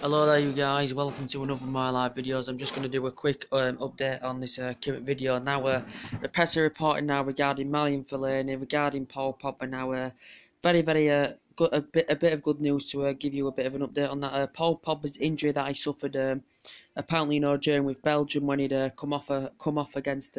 Hello there you guys, welcome to another of my live videos. I'm just going to do a quick update on this current video. Now the press are reporting now regarding Fellani, regarding Paul Pogba now. Very good, a bit of good news to give you a bit of an update on that. Paul Pogba's injury that he suffered apparently during with Belgium when he'd come off against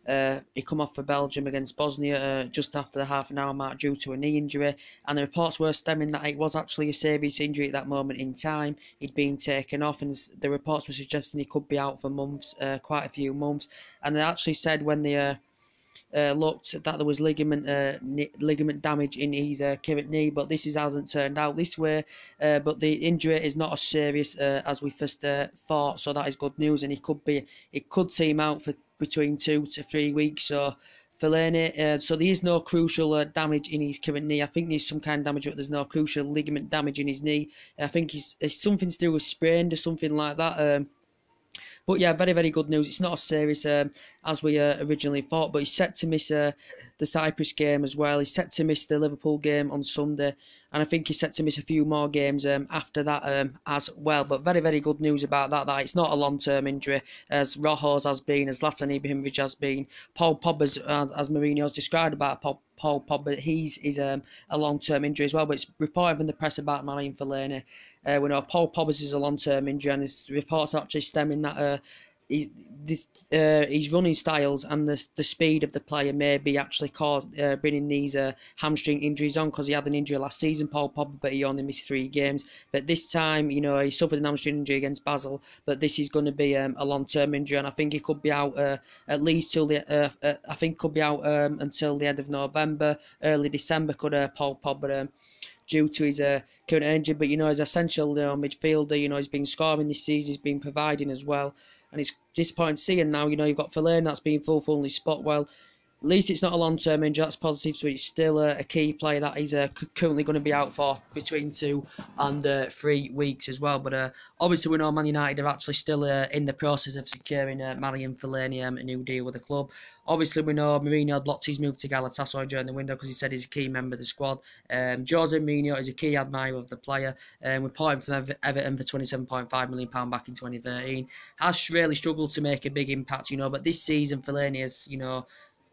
he come off for Belgium against Bosnia just after the half an hour mark due to a knee injury, and the reports were stemming that it was actually a serious injury at that moment in time. He'd been taken off, and the reports were suggesting he could be out for months, quite a few months. And they actually said when they looked that there was ligament damage in his current knee, but this hasn't turned out this way. But the injury is not as serious as we first thought, so that is good news. And it could see him out for between 2 to 3 weeks. So Fellani, so there is no crucial damage in his current knee. I think there's some kind of damage, but there's no crucial ligament damage in his knee. I think it's something to do with sprained or something like that. But yeah, very good news. It's not as serious as we originally thought, but he's set to miss the Cyprus game as well. He's set to miss the Liverpool game on Sunday, and I think he's set to miss a few more games after that as well. But very good news about that it's not a long-term injury, as Rojo's has been, as Zlatan Ibrahimovic has been. Paul Pogba's, as Mourinho's Described about Paul Pogba, he's a long-term injury as well. But it's reported in the press about Fellani. We know Paul Pogba's is a long-term injury, and there's reports actually stemming that his running styles and the speed of the player may be actually bringing these hamstring injuries on, because he had an injury last season, Paul Pogba, but he only missed 3 games. But this time, he suffered an hamstring injury against Basel, but this is going to be a long-term injury, and I think he could be out at least till until the end of November, early December. Could Paul Pogba due to his current injury, but his essential midfielder. He's been scoring this season, he's been providing as well, and it's disappointing seeing now. You've got Fellani that's been full in his spot. Well, at least it's not a long-term injury, that's positive, so it's still a key player that he's currently going to be out for between 2 and 3 weeks as well. But obviously we know Man United are actually still in the process of securing Fellani a new deal with the club. Obviously we know Mourinho blocked his move to Galatasaray during the window because he said he's a key member of the squad. Jose Mourinho is a key admirer of the player. We bought him from Everton for £27.5 million back in 2013. Has really struggled to make a big impact, but this season Fellani has,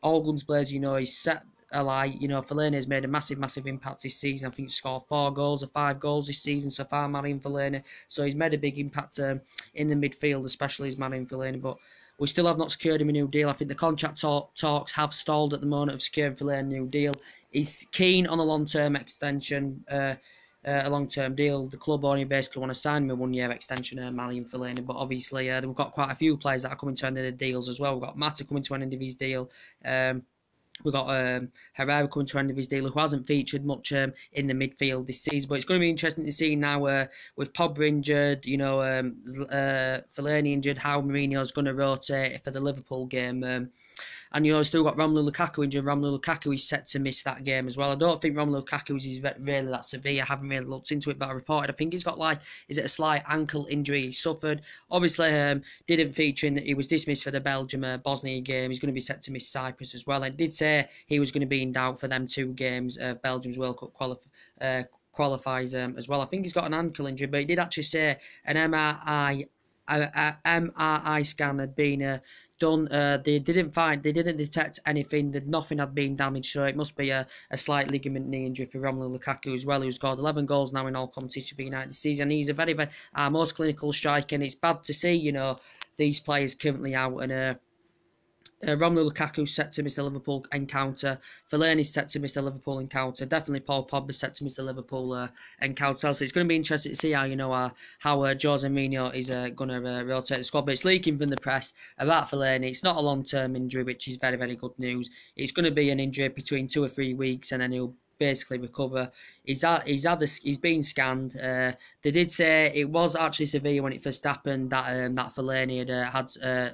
all guns blazing, he's set alight. Fellani has made a massive impact this season. I think he scored 4 goals or 5 goals this season so far, Fellani. So he's made a big impact in the midfield, especially as Fellani. But we still have not secured him a new deal. I think the contract talks have stalled at the moment of securing Fellani a new deal. He's keen on a long-term extension, a long-term deal. The club only basically want to sign him a 1-year extension, Fellani. But obviously, we've got quite a few players that are coming to end of the deals as well. We've got Mata coming to an end of his deal. We've got Herrera coming to an end of his deal, who hasn't featured much in the midfield this season. But it's going to be interesting to see now with Pogba injured, Fellani injured, how Mourinho's going to rotate for the Liverpool game. And still got Romelu Lukaku injured. Romelu Lukaku is set to miss that game as well. I don't think Romelu Lukaku is really that severe. I haven't really looked into it, but I reported, I think he's got is it a slight ankle injury he suffered? Obviously, didn't feature in that he was dismissed for the Belgium Bosnia game. He's going to be set to miss Cyprus as well. I did say he was going to be in doubt for them 2 games of Belgium's World Cup qualifies as well. I think he's got an ankle injury, but he did actually say an MRI scan had been done. They didn't detect anything. Nothing had been damaged, so it must be a slight ligament knee injury for Romelu Lukaku as well, who's scored 11 goals now in all competition for United this season. He's a very most clinical striker, and it's bad to see these players currently out. And Romelu Lukaku set to miss the Liverpool encounter. Fellani set to miss the Liverpool encounter. Definitely Paul Pogba set to miss the Liverpool encounter. So it's going to be interesting to see how Jose Mourinho is going to rotate the squad. But it's leaking from the press about Fellani. It's not a long-term injury, which is very good news. It's going to be an injury between 2 or 3 weeks, and then he'll basically recover. He's been scanned. They did say it was actually severe when it first happened, that Fellani had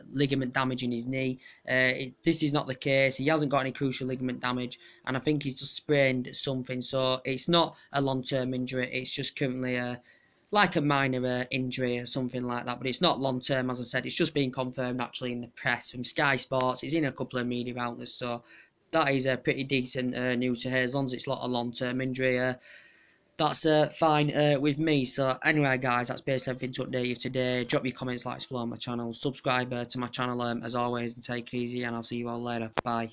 ligament damage in his knee. This is not the case. He hasn't got any crucial ligament damage, and I think he's just sprained something. So it's not a long-term injury. It's just currently like a minor injury or something like that, but it's not long-term, as I said. It's just been confirmed actually in the press from Sky Sports. It's in a couple of media outlets, so that is a pretty decent news to hear, as long as it's not a long-term injury. that's fine with me. So anyway, guys, that's basically everything to update you today. Drop your comments, likes below on my channel, subscribe to my channel as always, and take it easy. And I'll see you all later. Bye.